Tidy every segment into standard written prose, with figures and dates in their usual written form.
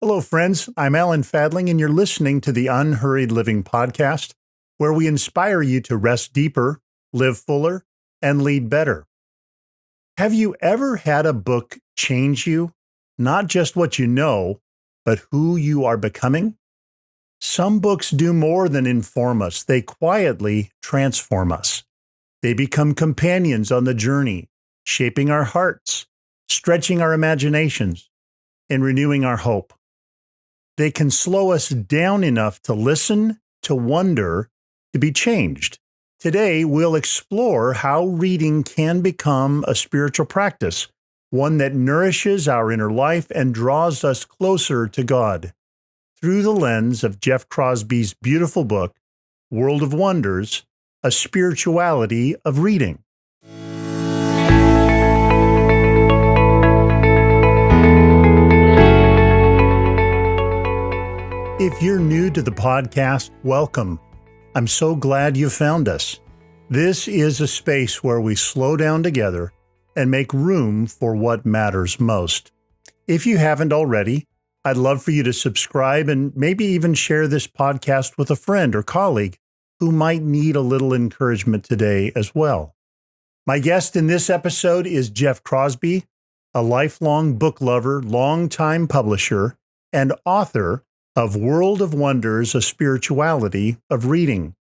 Hello, friends. I'm Alan Fadling, and you're listening to the Unhurried Living Podcast, where we inspire you to rest deeper, live fuller, and lead better. Have you ever had a book change you? Not just what you know, but who you are becoming? Some books do more than inform us, they quietly transform us. They become companions on the journey, shaping our hearts, stretching our imaginations, and renewing our hope. They can slow us down enough to listen, to wonder, to be changed. Today, we'll explore how reading can become a spiritual practice, one that nourishes our inner life and draws us closer to God. Through the lens of Jeff Crosby's beautiful book, World of Wonders, A Spirituality of Reading. If you're new to the podcast, welcome. I'm so glad you found us. This is a space where we slow down together and make room for what matters most. If you haven't already, I'd love for you to subscribe and maybe even share this podcast with a friend or colleague who might need a little encouragement today as well. My guest in this episode is Jeff Crosby, a lifelong book lover, longtime publisher, and author of World of Wonders, A Spirituality of Reading.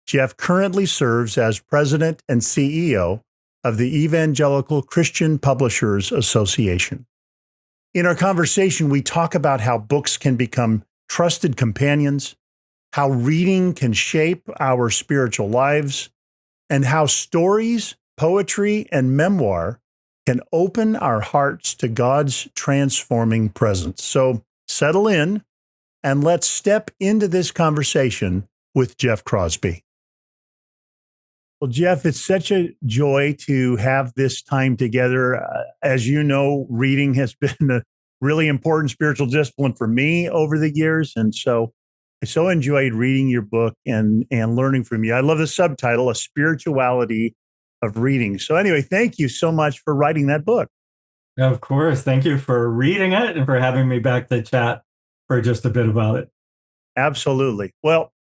Jeff currently serves as president and CEO of the Evangelical Christian Publishers Association. In our conversation, we talk about how books can become trusted companions, how reading can shape our spiritual lives, and how stories, poetry, and memoir can open our hearts to God's transforming presence. So settle in, and let's step into this conversation with Jeff Crosby. Well, Jeff, it's such a joy to have this time together. As you know, reading has been a really important spiritual discipline for me over the years. And so I so enjoyed reading your book and learning from you. I love the subtitle, A Spirituality of Reading. So anyway, thank you so much for writing that book. Of course. Thank you for reading it and for having me back to chat for just a bit about it. Absolutely. Well,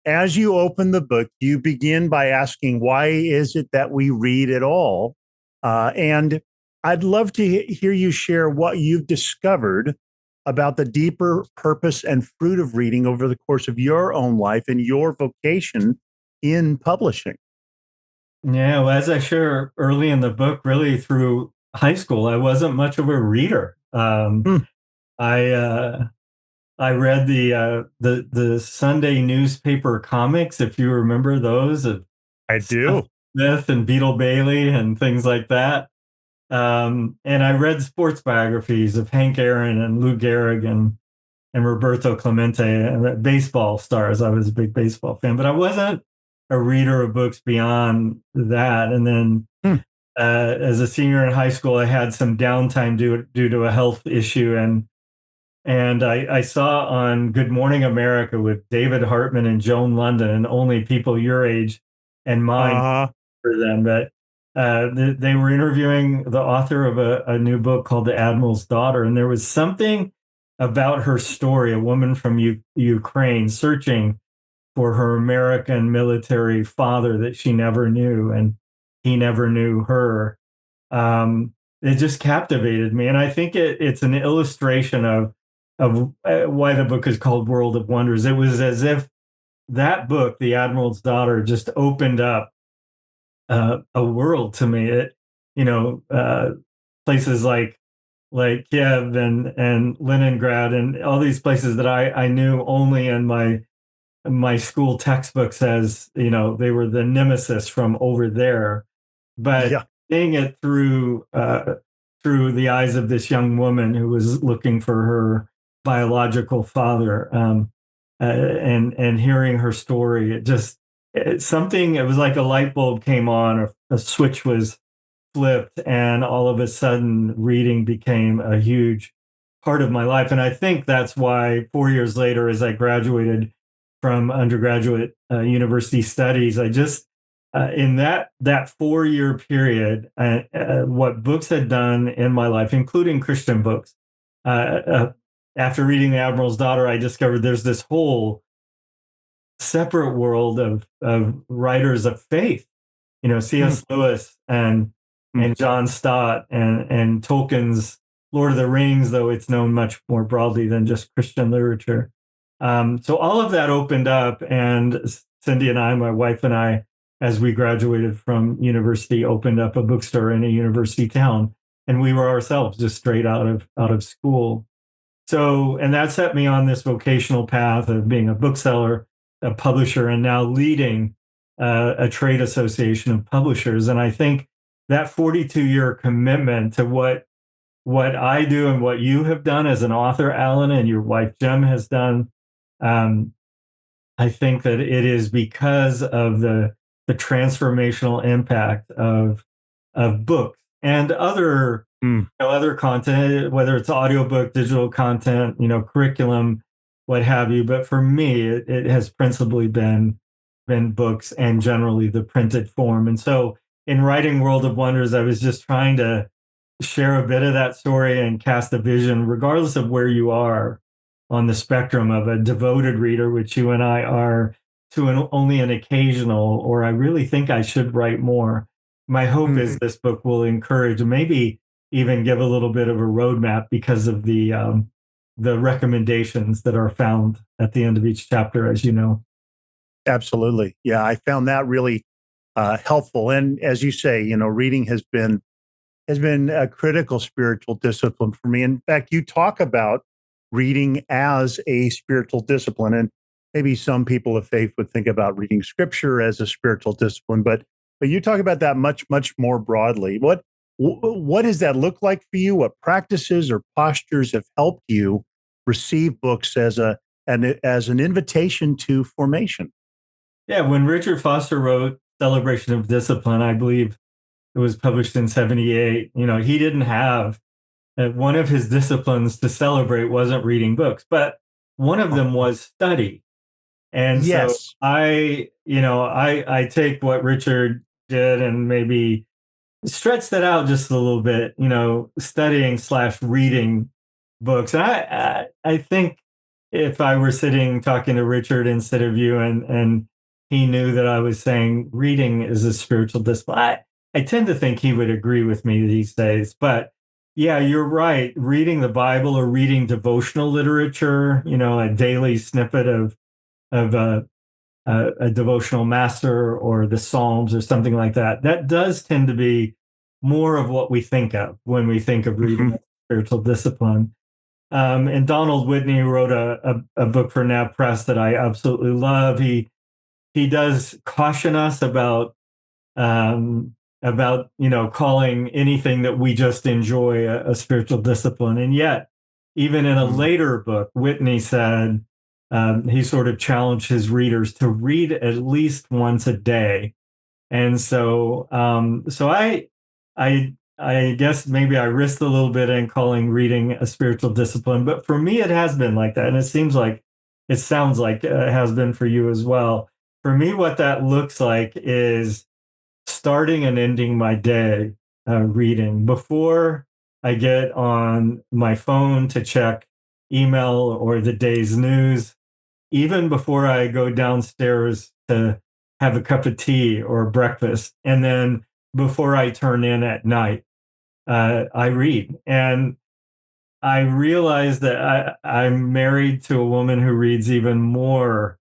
as you open the book, you begin by asking, why is it that we read at all? And I'd love to hear you share what you've discovered about the deeper purpose and fruit of reading over the course of your own life and your vocation in publishing. Yeah, well, as I share early in the book, really through high school, I wasn't much of a reader. Hmm, I I read the Sunday newspaper comics, if you remember those, of I Seth do. Smith and Beetle Bailey and things like that. And I read sports biographies of Hank Aaron and Lou Gehrig and Roberto Clemente and baseball stars. I was a big baseball fan, but I wasn't a reader of books beyond that. And then Hmm. as a senior in high school, I had some downtime due to a health issue, and I saw on Good Morning America with David Hartman and Joan London, and only people your age and mine Uh, for them, that they were interviewing the author of a new book called The Admiral's Daughter. And there was something about her story, a woman from Ukraine searching for her American military father that she never knew, and he never knew her. It just captivated me. And I think it's an illustration of why the book is called World of Wonders. It was as if that book, The Admiral's Daughter, just opened up a world to me. It, you know, places like Kiev and Leningrad and all these places that I knew only in my school textbooks as, they were the nemesis from over there. But yeah. seeing it through the eyes of this young woman who was looking for her biological father, and hearing her story, it was like a light bulb came on, or a switch was flipped, and all of a sudden reading became a huge part of my life. And I think that's why 4 years later, as I graduated from undergraduate university studies, I just in that 4 year period, what books had done in my life, including Christian books, after reading The Admiral's Daughter, I discovered there's this whole separate world of writers of faith, Mm, C.S. Lewis mm, and John Stott and Tolkien's Lord of the Rings, though it's known much more broadly than just Christian literature. So all of that opened up, and Cindy and I, my wife and I, as we graduated from university, opened up a bookstore in a university town, and we were ourselves just straight out of school. So, and that set me on this vocational path of being a bookseller, a publisher, and now leading a trade association of publishers. And I think that 42-year commitment to what I do and what you have done as an author, Alan, and your wife Jem has done, um, I think that it is because of the transformational impact of books and mm. other content, whether it's audiobook, digital content, curriculum, what have you. But for me, it has principally been books and generally the printed form. And so in writing World of Wonders, I was just trying to share a bit of that story and cast a vision, regardless of where you are on the spectrum of a devoted reader, which you and I are, to only an occasional, or I really think I should write more. My hope Mm. is this book will encourage, maybe even give a little bit of a roadmap because of the recommendations that are found at the end of each chapter, as you know. Absolutely. Yeah, I found that really helpful. And as you say, reading has been a critical spiritual discipline for me. In fact, you talk about reading as a spiritual discipline, and maybe some people of faith would think about reading scripture as a spiritual discipline, but you talk about that much more broadly. What does that look like for you? What practices or postures have helped you receive books as an invitation to formation? Yeah, when Richard Foster wrote Celebration of Discipline, I believe it was published in 78, he didn't have one of his disciplines to celebrate wasn't reading books, but one of them was study. And so Yes. I take what Richard did and maybe stretch that out just a little bit, studying slash reading books. And I think if I were sitting talking to Richard instead of you, and he knew that I was saying reading is a spiritual discipline, I tend to think he would agree with me these days. But yeah, you're right. Reading the Bible or reading devotional literature, a daily snippet of a devotional master or the Psalms or something like that. That does tend to be more of what we think of when we think of reading Mhm. as spiritual discipline. And Donald Whitney wrote a book for Nav Press that I absolutely love. He does caution us um, about calling anything that we just enjoy a spiritual discipline, and yet even in a Mm. later book, Whitney said he sort of challenged his readers to read at least once a day. And so I guess maybe I risked a little bit in calling reading a spiritual discipline, but for me, it has been like that. And it sounds like it has been for you as well. For me, what that looks like is starting and ending my day reading before I get on my phone to check email or the day's news, even before I go downstairs to have a cup of tea or breakfast, and then before I turn in at night, I read. And I realize that I'm married to a woman who reads even more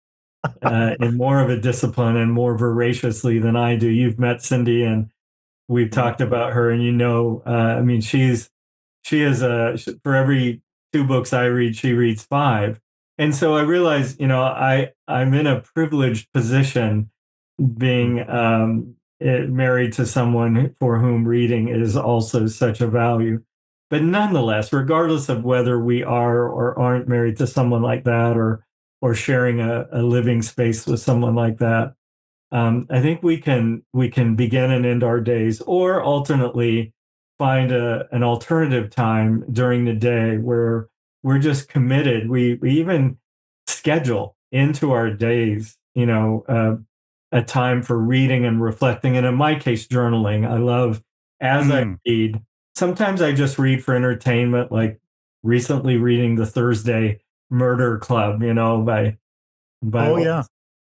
and more of a discipline and more voraciously than I do. You've met Cindy, and we've Mm. talked about her, and I mean, she is for every two books I read, she reads five. And so I realize, I'm in a privileged position Mm. being married to someone for whom reading is also such a value. But nonetheless, regardless of whether we are or aren't married to someone like that, or sharing a living space with someone like that, I think we can begin and end our days, or alternately find an alternative time during the day where we're just committed. We even schedule into our days, a time for reading and reflecting, and in my case, journaling. I love as I Mm. read. Sometimes I just read for entertainment, like recently reading the Thursday Murder Club, by Oh, yeah.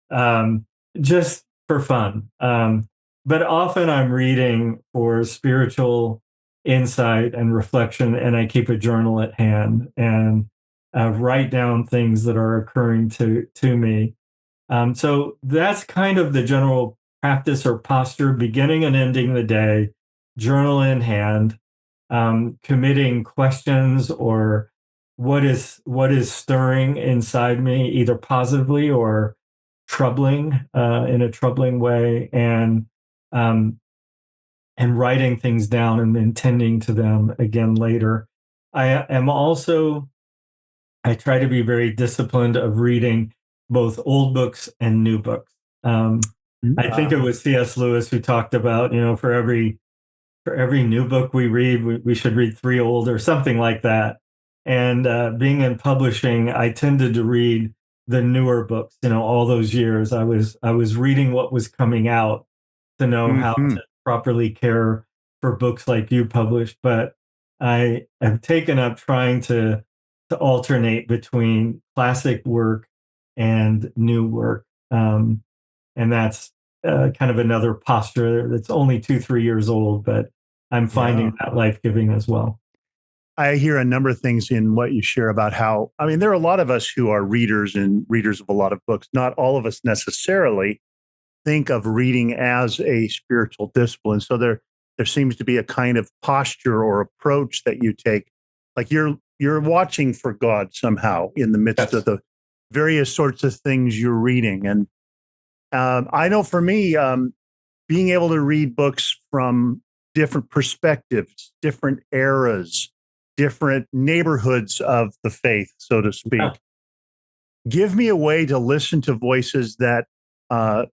um, just for fun. But often I'm reading for spiritual insight and reflection, and I keep a journal at hand and write down things that are occurring to me. So that's kind of the general practice or posture, beginning and ending the day, journal in hand, committing questions or what is stirring inside me, either positively or troubling in a troubling way, um, and writing things down and intending to them again later. I am also I try to be very disciplined of reading both old books and new books. I think it Wow. was C.S. Lewis who talked about, for every new book we read, we should read three old or something like that. And being in publishing, I tended to read the newer books. All those years, I was reading what was coming out to know how Hmm. to properly care for books like you published. But I have taken up trying to alternate between classic work and new work, and that's kind of another posture that's only 2, 3 years old, but I'm Yeah. finding that life giving as well. I hear a number of things in what you share about how, I mean, there are a lot of us who are readers and readers of a lot of books. Not all of us necessarily think of reading as a spiritual discipline. So there seems to be a kind of posture or approach that you take, like you're watching for God somehow in the midst of Yes. the various sorts of things you're reading. And I know for me, being able to read books from different perspectives, different eras, different neighborhoods of the faith, so to Yeah. speak, give me a way to listen to voices that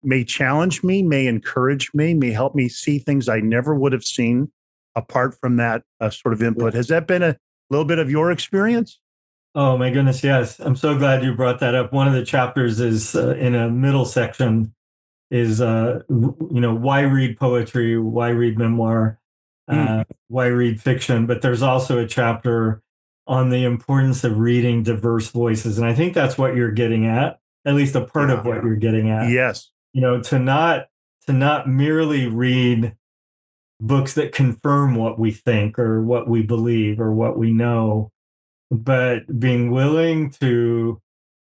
may challenge me, may encourage me, may help me see things I never would have seen apart from that sort of input. Has that been a little bit of your experience? Oh my goodness, yes. I'm so glad you brought that up. One of the chapters is in a middle section is why read poetry, why read memoir, Mm, why read fiction, but there's also a chapter on the importance of reading diverse voices, and I think that's what you're getting at least a part of yeah. what you're getting at. Yes. To not merely read books that confirm what we think or what we believe or what we know, but being willing to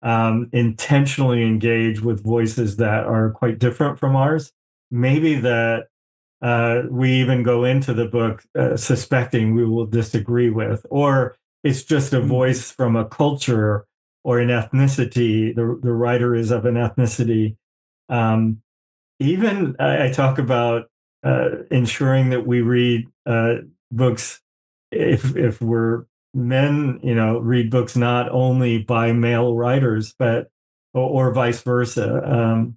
intentionally engage with voices that are quite different from ours. Maybe that we even go into the book suspecting we will disagree with, or it's just a Mm, voice from a culture or an ethnicity. The writer is of an ethnicity. Um, Even I talk about ensuring that we read books, if we're men, read books not only by male writers, but or vice versa.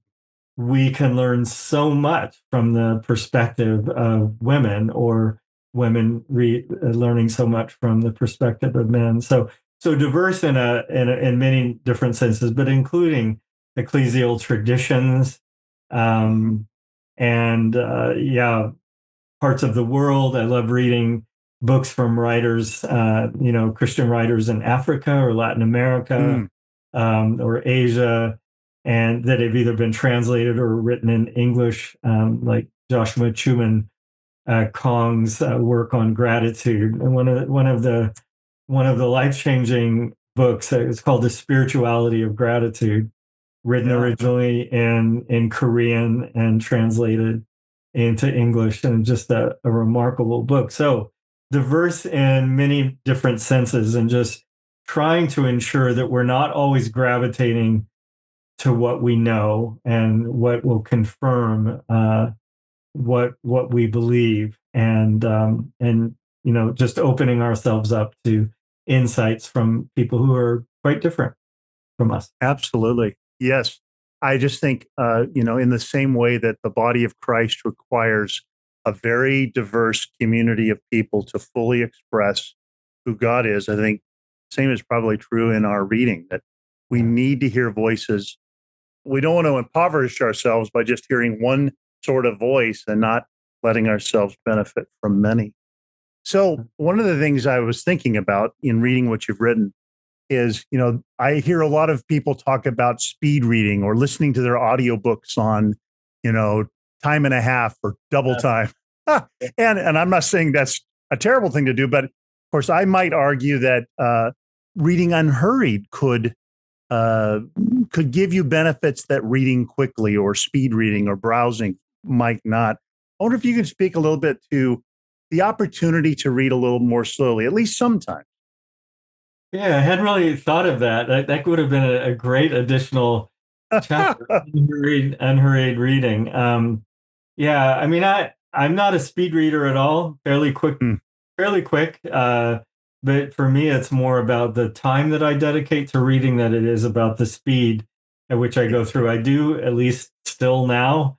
We can learn so much from the perspective of women, or women learning so much from the perspective of men. So diverse in many different senses, but including ecclesial traditions, um, and yeah, parts of the world. I love reading books from writers, Christian writers in Africa or Latin America, mm, or Asia, and that have either been translated or written in English, like Joshua Chuman Kong's work on gratitude. And one of the life changing books is called The Spirituality of Gratitude, written yeah. originally in Korean and translated into English, and just a remarkable book. So diverse in many different senses, and just trying to ensure that we're not always gravitating to what we know and what will confirm what we believe, and just opening ourselves up to insights from people who are quite different from us. Absolutely. Yes. I just think, in the same way that the body of Christ requires a very diverse community of people to fully express who God is, I think same is probably true in our reading, that we Yeah. need to hear voices. We don't want to impoverish ourselves by just hearing one sort of voice and not letting ourselves benefit from many. So one of the things I was thinking about in reading what you've written is, I hear a lot of people talk about speed reading or listening to their audiobooks on, you know, time and a half or double Yes. time. And I'm not saying that's a terrible thing to do, but of course I might argue that reading unhurried could give you benefits that reading quickly or speed reading or browsing might not. I wonder if you could speak a little bit to the opportunity to read a little more slowly, at least sometimes. Yeah, I hadn't really thought of that. That would have been a great additional chapter, unhurried reading. Yeah, I mean, I'm not a speed reader at all. Hmm. Fairly quick. But for me, it's more about the time that I dedicate to reading than it is about the speed at which I go through. I do, at least still now,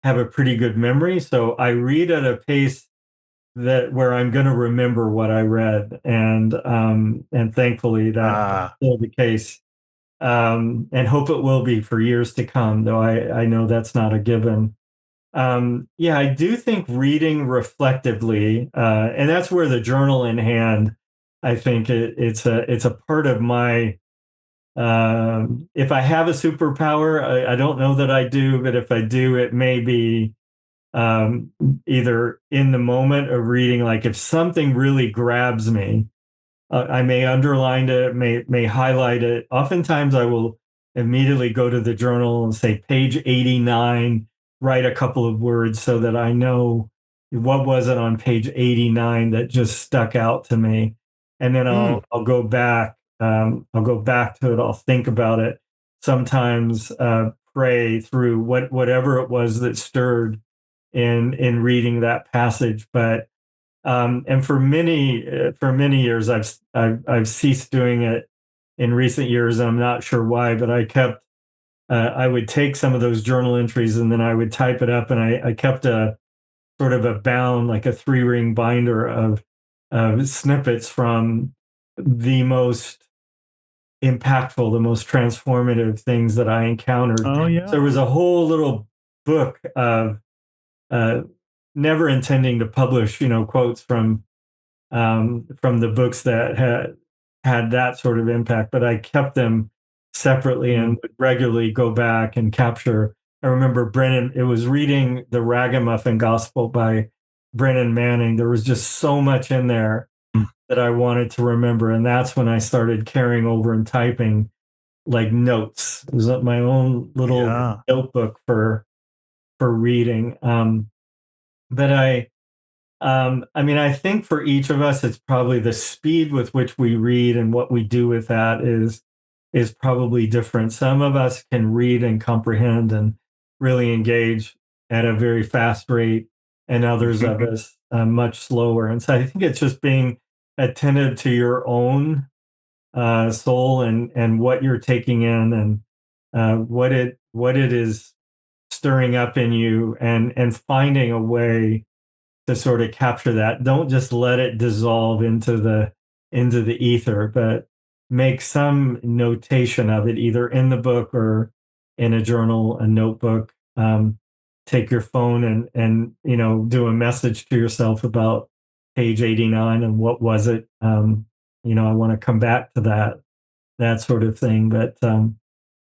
have a pretty good memory, so I read at a pace that where I'm going to remember what I read, and thankfully that's Ah, still the case, and hope it will be for years to come. Though I know that's not a given. Yeah, I do think reading reflectively, and that's where the journal in hand. I think it's a part of my. If I have a superpower, I don't know that I do, but if I do, it may be um, either in the moment of reading, like if something really grabs me, I may underline it, may highlight it. Oftentimes, I will immediately go to the journal and say page 89, write a couple of words so that I know what was it on page 89 that just stuck out to me, and then mm, I'll go back. I'll go back to it. I'll think about it. Sometimes pray through whatever it was that stirred in reading that passage, but and for many years, I've ceased doing it in recent years. I'm not sure why, but I would take some of those journal entries and then I would type it up, and I kept a sort of a bound, like a 3-ring binder of snippets from the most impactful, the most transformative things that I encountered. oh So there yeah. was a whole little book of uh, never intending to publish, quotes from the books that had that sort of impact, but I kept them separately Mm. and would regularly go back and capture. I remember Brennan, it was reading the Ragamuffin Gospel by Brennan Manning. There was just so much in there Mm. that I wanted to remember. And that's when I started carrying over and typing like notes. It was my own little Yeah. notebook for reading. But I mean, I think for each of us, it's probably the speed with which we read and what we do with that is probably different. Some of us can read and comprehend and really engage at a very fast rate, and others of us much slower. And so I think it's just being attentive to your own soul and what you're taking in, and what it is stirring up in you, and finding a way to sort of capture that. Don't just let it dissolve into the ether, but make some notation of it, either in the book or in a journal, a notebook. Take your phone and do a message to yourself about page 89 and what was it. I want to come back to that sort of thing. But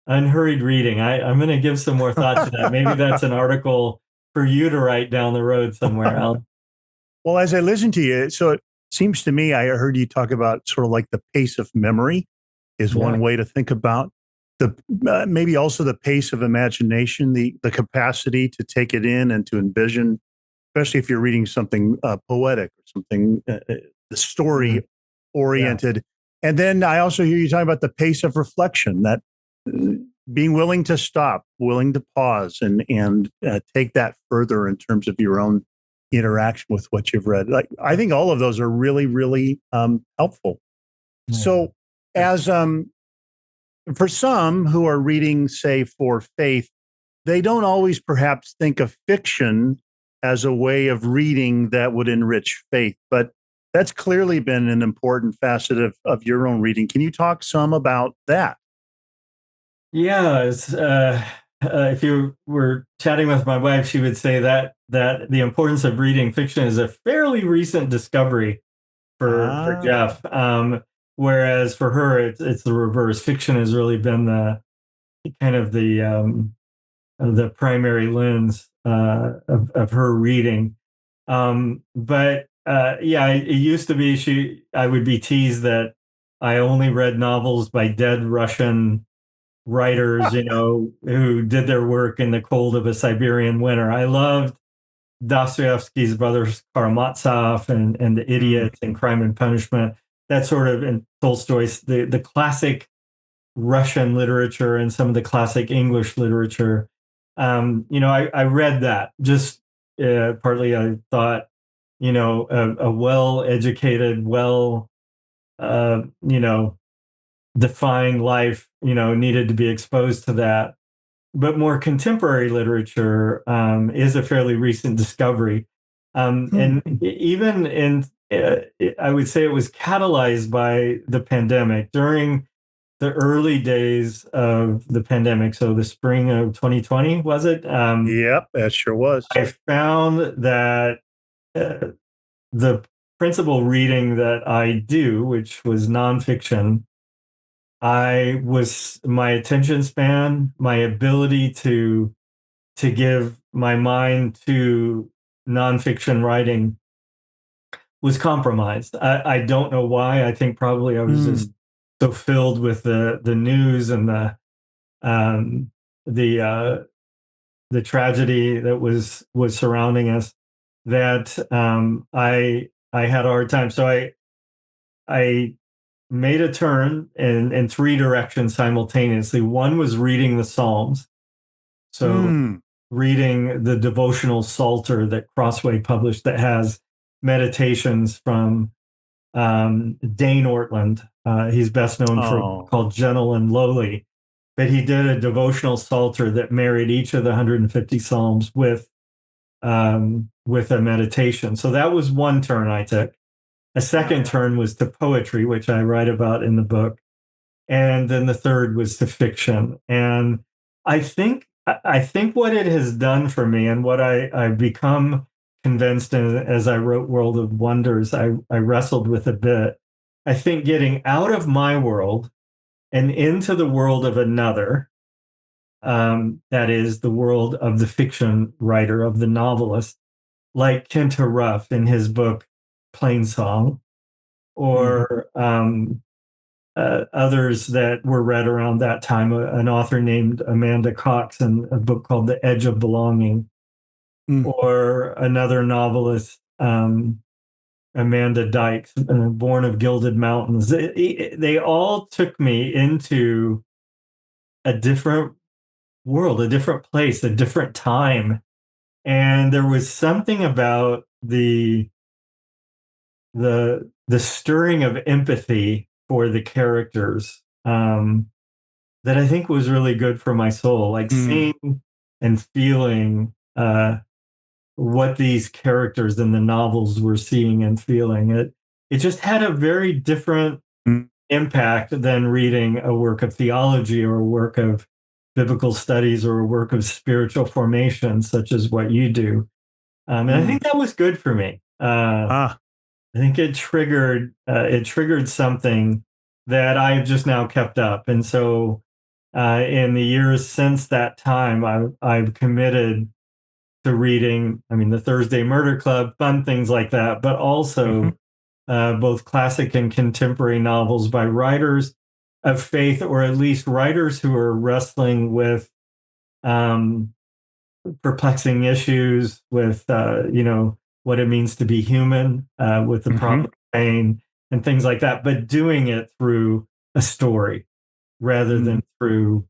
unhurried reading, I'm going to give some more thought to that. Maybe that's an article for you to write down the road somewhere. Well, as I listen to you, so it seems to me I heard you talk about sort of like the pace of memory is Yeah. one way to think about the maybe also the pace of imagination, the capacity to take it in and to envision, especially if you're reading something poetic or something the Mhm. story Yeah. oriented. And then I also hear you talking about the pace of reflection, that uh, being willing to stop, willing to pause, and take that further in terms of your own interaction with what you've read. Like I think all of those are really, really helpful. Yeah. So, as for some who are reading, say, for faith, they don't always perhaps think of fiction as a way of reading that would enrich faith, but that's clearly been an important facet of your own reading. Can you talk some about that? Yeah, if you were chatting with my wife, she would say that the importance of reading fiction is a fairly recent discovery for Ah. Jeff. Whereas for her, it's the reverse. Fiction has really been the kind of the primary lens of her reading. But yeah, it used to be I would be teased that I only read novels by dead Russian writers, who did their work in the cold of a Siberian winter. I loved Dostoevsky's brothers Karamazov and The Mm. Idiot and Crime and Punishment. That sort of, and Tolstoy's the classic Russian literature and some of the classic English literature. I read that just partly. I thought, a well-educated, uh, you know, defined life, needed to be exposed to that. But more contemporary literature is a fairly recent discovery. Hmm. And even I would say it was catalyzed by the pandemic during the early days of the pandemic. So the spring of 2020, was it? Yep, that sure was. I found that the principal reading that I do, which was nonfiction, my attention span, my ability to give my mind to nonfiction writing was compromised. I don't know why. I think probably I was just Mm. so filled with the news and um, the uh, the tragedy that was surrounding us that I had a hard time. So I made a turn in three directions simultaneously. One was reading the Psalms. So Mm. reading the devotional Psalter that Crossway published that has meditations from Dane Ortland. He's best known for a book Oh. called Gentle and Lowly, but he did a devotional Psalter that married each of the 150 Psalms with a meditation. So that was one turn I took. A second turn was to poetry, which I write about in the book, and then the third was to fiction. And I think what it has done for me, and what I've become convinced as I wrote World of Wonders, I wrestled with a bit. I think getting out of my world and into the world of another, that is the world of the fiction writer, of the novelist, like Kenta Ruff in his book Plain Song, Mhm. or others that were read around that time, an author named Amanda Cox in a book called The Edge of Belonging, Mm. or another novelist, Amanda Dykes, Born of Gilded Mountains. They all took me into a different world, a different place, a different time. And there was something about the stirring of empathy for the characters, that I think was really good for my soul, like Mm. seeing and feeling what these characters in the novels were seeing and feeling. It just had a very different Mm. impact than reading a work of theology or a work of biblical studies or a work of spiritual formation, such as what you do. And I Mm. think that was good for me. Ah. I think it triggered something that I've just now kept up, and so in the years since that time, I've committed to reading. I mean, the Thursday Murder Club, fun things like that, but Mhm. also both classic and contemporary novels by writers of faith, or at least writers who are wrestling with um, perplexing issues with what it means to be human, with the problem Mhm. of pain and things like that, but doing it through a story rather Mm. than through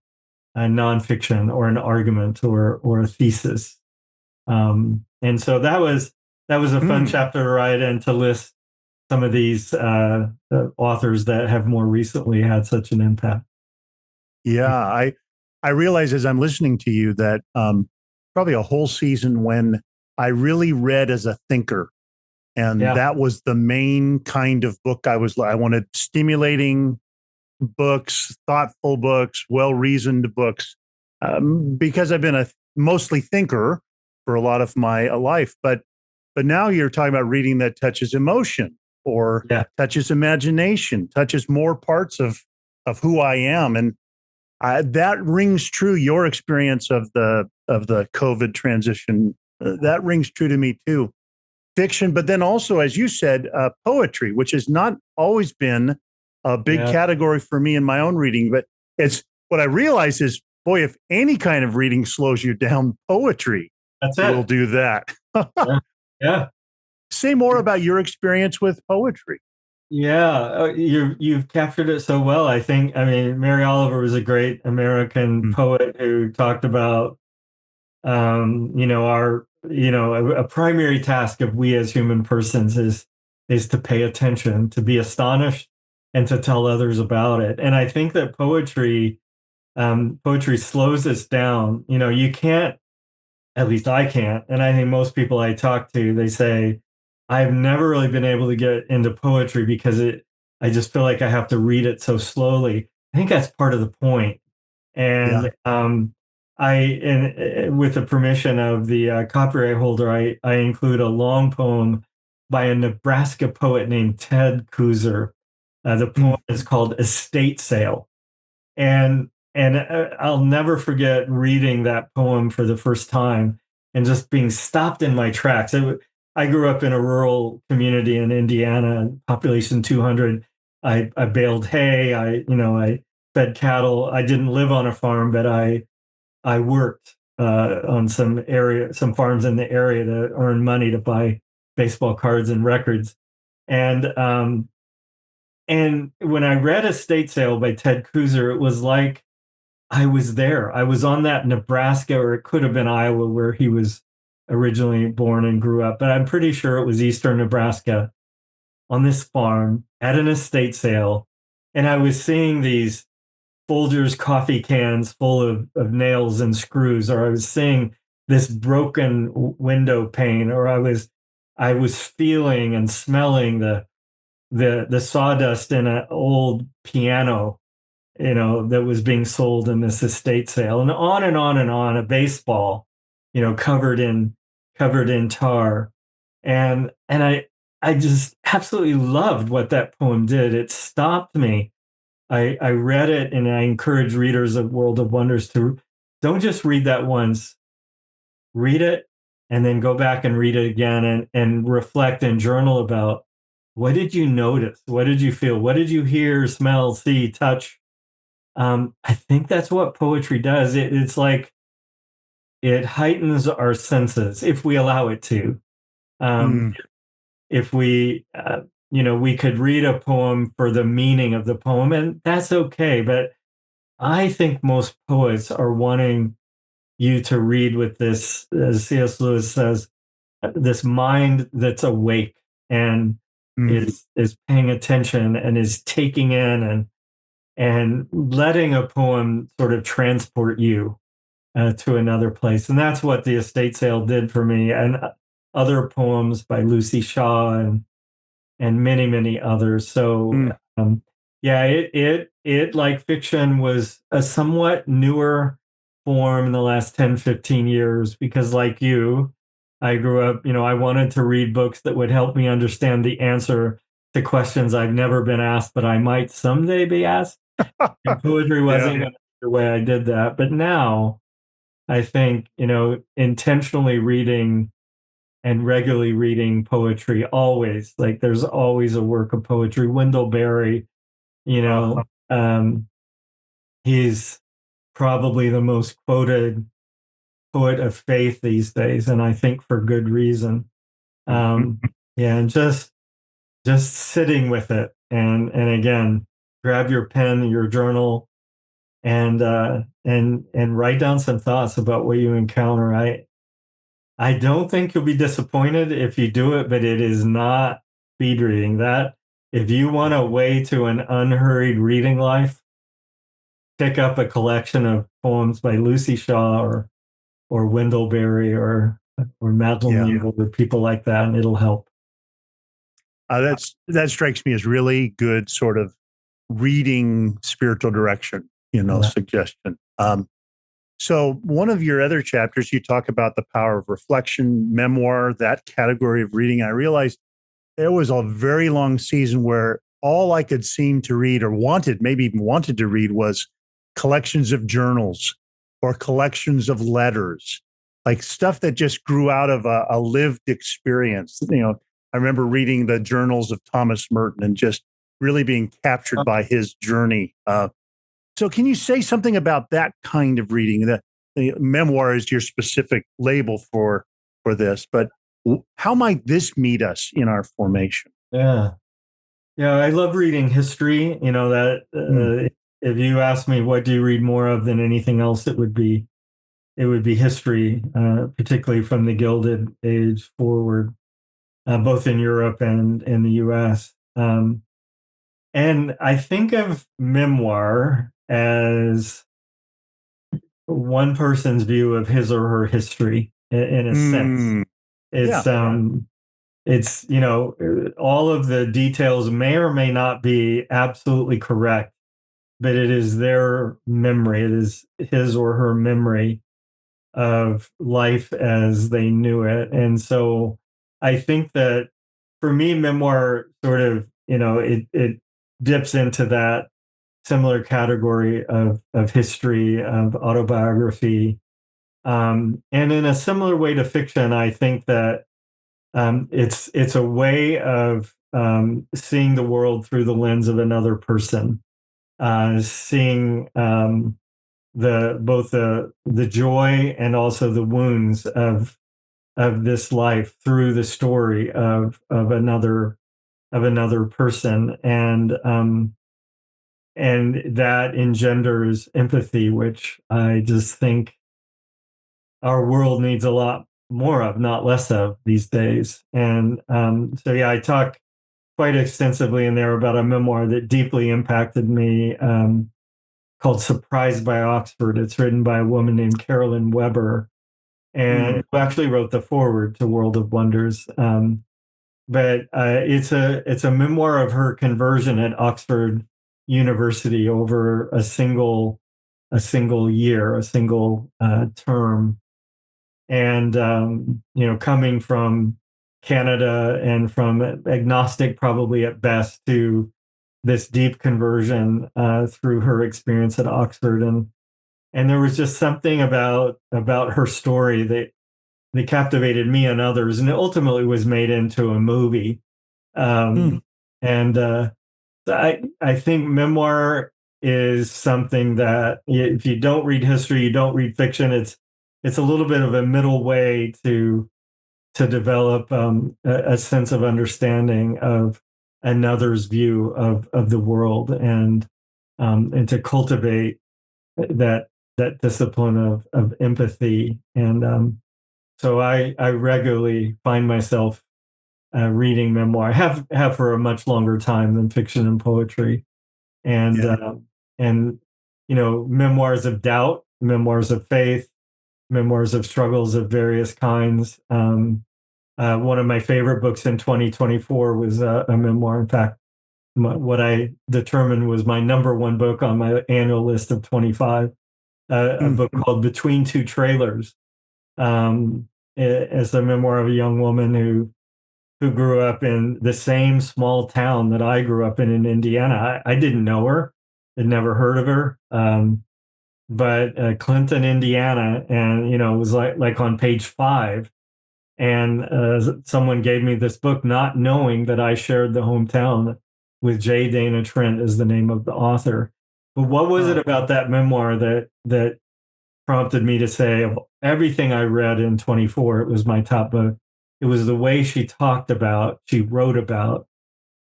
a nonfiction or an argument or a thesis. And so that was a fun Mm. chapter to write, and to list some of these authors that have more recently had such an impact. Yeah, I realize as I'm listening to you that probably a whole season when I really read as a thinker, and Yeah. that was the main kind of book I wanted stimulating books, thoughtful books, well reasoned books. because I've been a mostly thinker for a lot of my life. But now you're talking about reading that touches emotion or Yeah. touches imagination, touches more parts of who I am, and that rings true. Your experience of the COVID transition, that rings true to me too. Fiction, but then also, as you said, poetry, which has not always been a big Yeah. category for me in my own reading. But it's what I realize is, boy, if any kind of reading slows you down, poetry That's will it. do that. Yeah. Yeah. Say more about your experience with poetry. Yeah, you've captured it so well. I think, I mean, Mary Oliver was a great American Mm. poet who talked about, our, a primary task of we as human persons is to pay attention, to be astonished, and to tell others about it. And I think that poetry slows us down. You can't, at least I can't. And I think most people I talk to, they say, I've never really been able to get into poetry because I just feel like I have to read it so slowly. I think that's part of the point. Yeah. And with the permission of the copyright holder, I include a long poem by a Nebraska poet named Ted Kuzer. The poem Mm. is called Estate Sale. And I'll never forget reading that poem for the first time and just being stopped in my tracks. I grew up in a rural community in Indiana, population 200. I baled hay. I fed cattle. I didn't live on a farm, but I worked on some farms in the area to earn money to buy baseball cards and records. And when I read Estate Sale by Ted Kuzer, it was like I was there. I was on that Nebraska, or it could have been Iowa, where he was originally born and grew up. But I'm pretty sure it was Eastern Nebraska on this farm at an estate sale. And I was seeing these Folgers coffee cans full of nails and screws, or I was seeing this broken window pane, or I was feeling and smelling the sawdust in an old piano, that was being sold in this estate sale, and on and on and on. A baseball, covered in tar, and I just absolutely loved what that poem did. It stopped me. I read it, and I encourage readers of World of Wonders to don't just read that once, read it, and then go back and read it again, and reflect and journal about what did you notice, what did you feel, what did you hear, smell, see, touch. I think that's what poetry does. It's like it heightens our senses if we allow it to. Um, Mm. if we could read a poem for the meaning of the poem, and that's okay. But I think most poets are wanting you to read with this, as C.S. Lewis says, this mind that's awake and Mm. is paying attention and is taking in and letting a poem sort of transport you to another place. And that's what the estate sale did for me. And other poems by Lucy Shaw and many, many others. So, Mm. yeah, it like fiction was a somewhat newer form in the last 10, 15 years, because like you, I grew up, I wanted to read books that would help me understand the answer to questions I've never been asked, but I might someday be asked. And poetry Yeah. wasn't going to be the way I did that. But now I think, intentionally reading and regularly reading poetry, always, like there's always a work of poetry. Wendell Berry, you Uh, know, um, he's probably the most quoted poet of faith these days, and I think for good reason. mhm. Yeah, and just sitting with it, and again, grab your pen, your journal, and write down some thoughts about what you encounter. I don't think you'll be disappointed if you do it, but it is not speed reading. That if you want a way to an unhurried reading life, pick up a collection of poems by Lucy Shaw or Wendell Berry or Madeline Yeah. Neal or people like that, and it'll help. That strikes me as really good sort of reading spiritual direction, Yeah. suggestion. So, one of your other chapters, you talk about the power of reflection, memoir, that category of reading. I realized there was a very long season where all I could seem to read or wanted, maybe even wanted to read, was collections of journals or collections of letters, like stuff that just grew out of a lived experience. I remember reading the journals of Thomas Merton and just really being captured by his journey. So, can you say something about that kind of reading? The memoir is your specific label for this, but how might this meet us in our formation? Yeah. Yeah, I love reading history. That Mm, if you ask me what do you read more of than anything else, it would be history, particularly from the Gilded Age forward, both in Europe and in the U.S. And I think of memoir as one person's view of his or her history in a sense. mm, yeah. It's all of the details may or may not be absolutely correct, but it is their memory. It is his or her memory of life as they knew it. And so I think that for me, memoir sort of, it dips into that similar category of history, of autobiography. And in a similar way to fiction, I think that it's a way of seeing the world through the lens of another person, seeing both the joy and also the wounds of this life through the story of another person, and that engenders empathy, which I just think our world needs a lot more of, not less of these days. And so, yeah, I talk quite extensively in there about a memoir that deeply impacted me, called Surprised by Oxford. It's written by a woman named Carolyn Weber, Mm, and who actually wrote the foreword to World of Wonders. But it's a memoir of her conversion at Oxford University over a single year, a single term, and coming from Canada and from agnostic, probably at best, to this deep conversion through her experience at Oxford, and there was just something about her story that captivated me and others, and it ultimately was made into a movie. mm, And I think memoir is something that if you don't read history, you don't read fiction. It's a little bit of a middle way to develop a sense of understanding of another's view of the world, and to cultivate that discipline of empathy. And so I regularly find myself reading memoir. I have for a much longer time than fiction and poetry, and yeah. memoirs of doubt, memoirs of faith, memoirs of struggles of various kinds. One of my favorite books in 2024 was a memoir. In fact, what I determined was my number one book on my annual list of 25, a Mm, book called Between Two Trailers. It's a memoir of a young woman who grew up in the same small town that I grew up in Indiana. I didn't know her, had never heard of her, but Clinton, Indiana, and it was like on page 5, and someone gave me this book, not knowing that I shared the hometown with J. Dana Trent as the name of the author. But what was it oh, about that memoir that prompted me to say, of everything I read in 24, it was my top book? It was the way she wrote about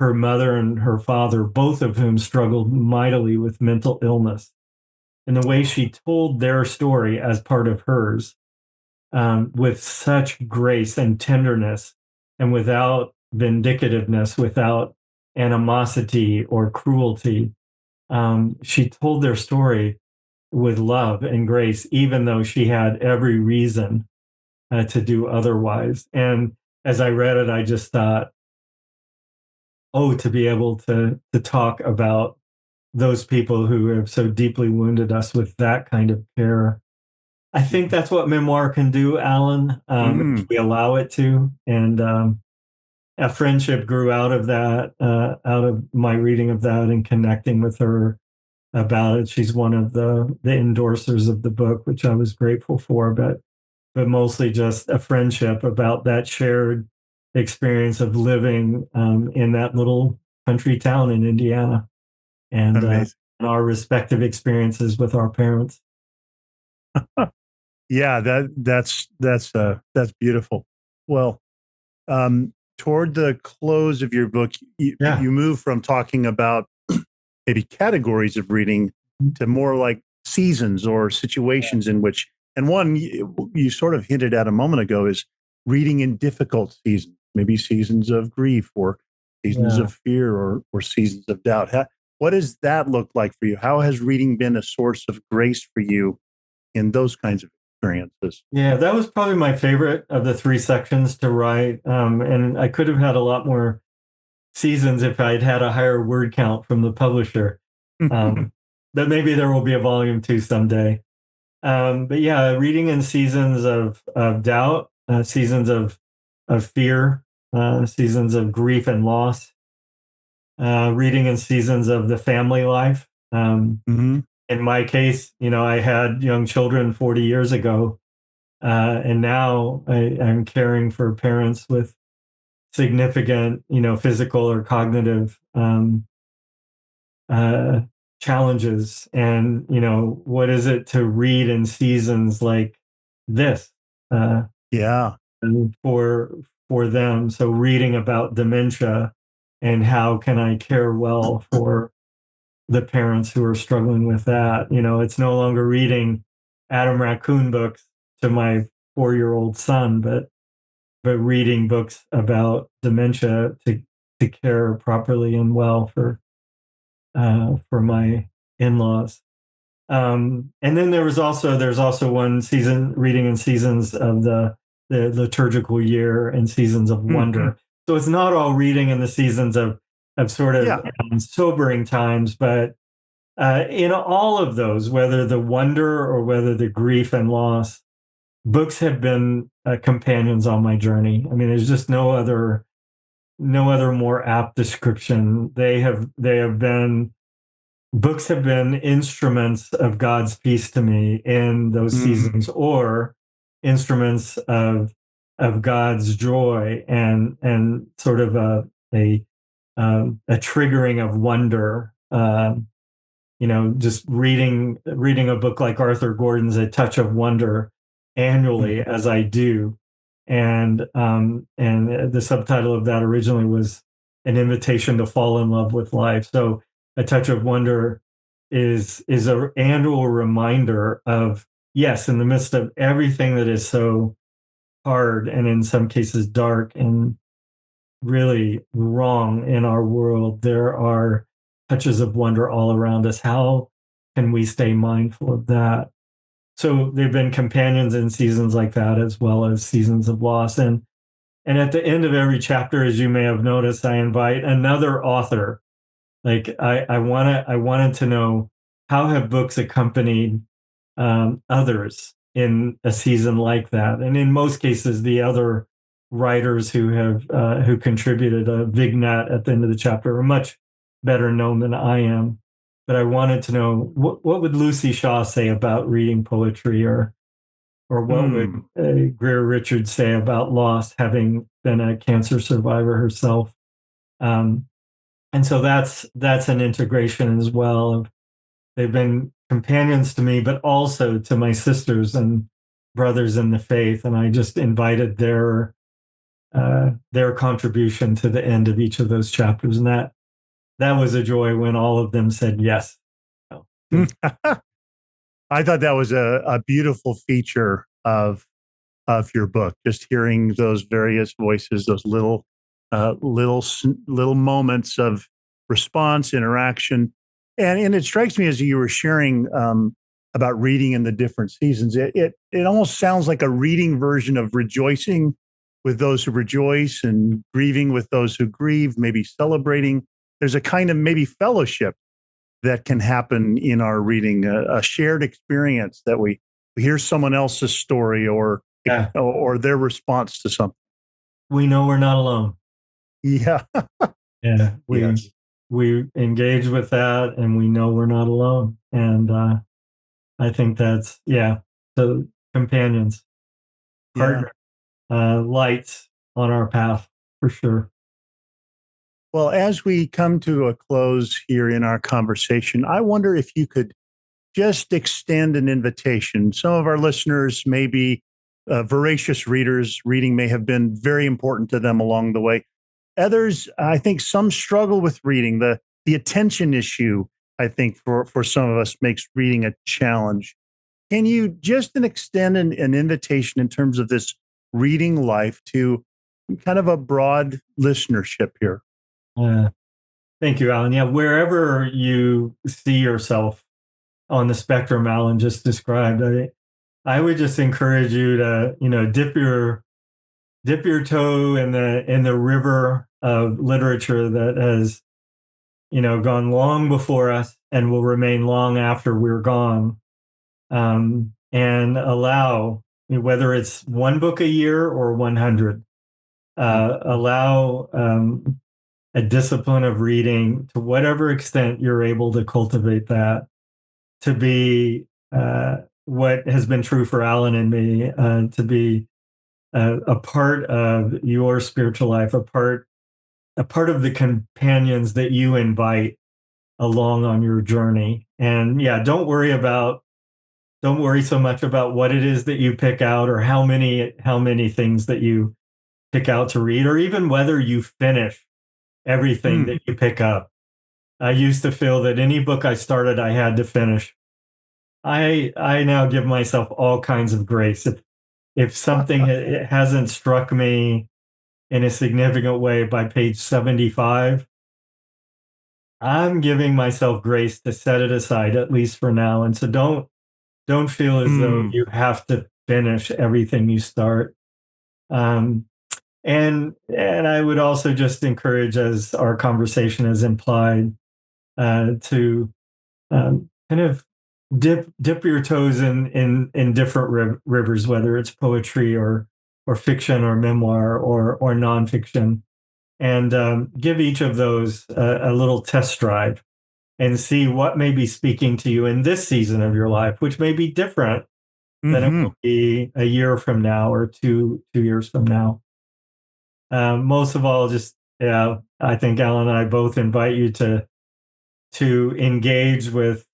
her mother and her father, both of whom struggled mightily with mental illness, and the way she told their story as part of hers, with such grace and tenderness, and without vindicativeness, without animosity or cruelty. She told their story with love and grace, even though she had every reason to do otherwise. And as I read it, I just thought, oh, to be able to talk about those people who have so deeply wounded us with that kind of care, I think that's what memoir can do, Alan, if Mm, we allow it to. And a friendship grew out of that, out of my reading of that and connecting with her about it. She's one of the endorsers of the book, which I was grateful for, but mostly just a friendship about that shared experience of living in that little country town in Indiana, amazing. and our respective experiences with our parents. Yeah, that's beautiful. Well, toward the close of your book, Yeah. you move from talking about maybe categories of reading to more like seasons or situations in which, and one you sort of hinted at a moment ago is reading in difficult seasons, maybe seasons of grief or seasons Yeah. of fear or seasons of doubt. What does that look like for you? How has reading been a source of grace for you in those kinds of experiences? Yeah, that was probably my favorite of the three sections to write. And I could have had a lot more seasons if I'd had a higher word count from the publisher. Um, but maybe there will be a volume two someday. But yeah, reading in seasons of doubt, seasons of fear, seasons of grief and loss, reading in seasons of the family life. Hmm. In my case, I had young children 40 years ago, and now I'm caring for parents with significant, physical or cognitive uh, challenges. And what is it to read in seasons like this uh, Yeah. and for them? So reading about dementia and how can I care well for the parents who are struggling with that. It's no longer reading Adam Raccoon books to my 4-year-old son, but reading books about dementia to care properly and well for my in-laws. And then there's also one season reading in seasons of the liturgical year and seasons of Hmm. wonder. So it's not all reading in the seasons of sort of Yeah. sobering times, but in all of those, whether the wonder or whether the grief and loss, books have been companions on my journey. I mean, there's just no other more apt description. They have been books have been instruments of God's peace to me in those Mm. seasons, or instruments of God's joy and sort of a triggering of wonder. Just reading a book like Arthur Gordon's A Touch of Wonder annually, Mhm. as I do, and the subtitle of that originally was An Invitation to Fall in Love with Life. So A Touch of Wonder is an annual reminder of, yes, in the midst of everything that is so hard and in some cases dark and really wrong in our world, there are touches of wonder all around us. How can we stay mindful of that? So they've been companions in seasons like that, as well as seasons of loss. And at the end of every chapter, as you may have noticed, I invite another author. Like I wanted to know, how have books accompanied others in a season like that? And in most cases, the other writers who contributed a vignette at the end of the chapter are much better known than I am. But I wanted to know, what would Lucy Shaw say about reading poetry, or what would Mm. Greer Richards say about loss, having been a cancer survivor herself. Um, and so that's an integration as well. They've been companions to me, but also to my sisters and brothers in the faith, and I just invited their contribution to the end of each of those chapters, and that was a joy when all of them said yes. So, I thought that was a beautiful feature of your book. Just hearing those various voices, those little moments of response, interaction, and it strikes me as you were sharing about reading in the different seasons. It almost sounds like a reading version of rejoicing with those who rejoice and grieving with those who grieve. Maybe celebrating. There's a kind of maybe fellowship that can happen in our reading, a shared experience that we we hear someone else's story or Yeah. their response to something. We know we're not alone. Yeah. Yeah. Yes. We engage with that and we know we're not alone. And I think that's, so companions, Yeah. partner, lights on our path for sure. Well, as we come to a close here in our conversation, I wonder if you could just extend an invitation. Some of our listeners may be voracious readers. Reading may have been very important to them along the way. Others, I think some struggle with reading. The attention issue, I think, for some of us makes reading a challenge. Can you just extend an invitation in terms of this reading life to kind of a broad listenership here? Thank you, Alan. Yeah, wherever you see yourself on the spectrum Alan just described, I would just encourage you to, dip your toe in the river of literature that has, gone long before us and will remain long after we're gone. And allow, whether it's one book a year or 100, allow a discipline of reading to whatever extent you're able to cultivate that to be what has been true for Alan and me, to be a part of your spiritual life, a part of the companions that you invite along on your journey. And don't worry so much about what it is that you pick out or how many things that you pick out to read, or even whether you finish everything that you pick up. I used to feel that any book I started, I had to finish. I now give myself all kinds of grace. If something hasn't struck me in a significant way by page 75, I'm giving myself grace to set it aside, at least for now. And so don't feel as though you have to finish everything you start. And I would also just encourage, as our conversation has implied, to kind of dip your toes in different rivers, whether it's poetry or fiction or memoir or nonfiction, and give each of those a little test drive and see what may be speaking to you in this season of your life, which may be different than it will be a year from now or 2 years from now. Most of all, I think Alan and I both invite you to engage with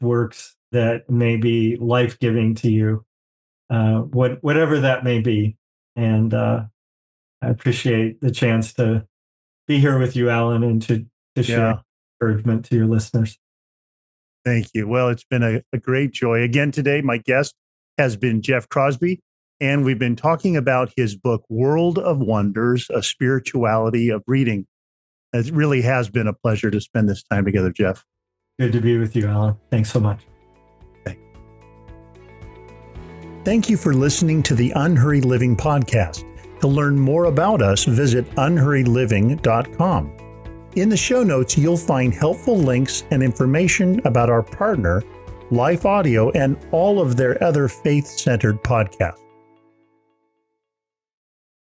works that may be life-giving to you, whatever that may be. And I appreciate the chance to be here with you, Alan, and to share encouragement to your listeners. Thank you. Well, it's been a great joy. Again, today, my guest has been Jeff Crosby, and we've been talking about his book, World of Wonders, A Spirituality of Reading. It really has been a pleasure to spend this time together, Jeff. Good to be with you, Alan. Thanks so much. Thank you for listening to the Unhurried Living Podcast. To learn more about us, visit unhurriedliving.com. In the show notes, you'll find helpful links and information about our partner, Life Audio, and all of their other faith-centered podcasts.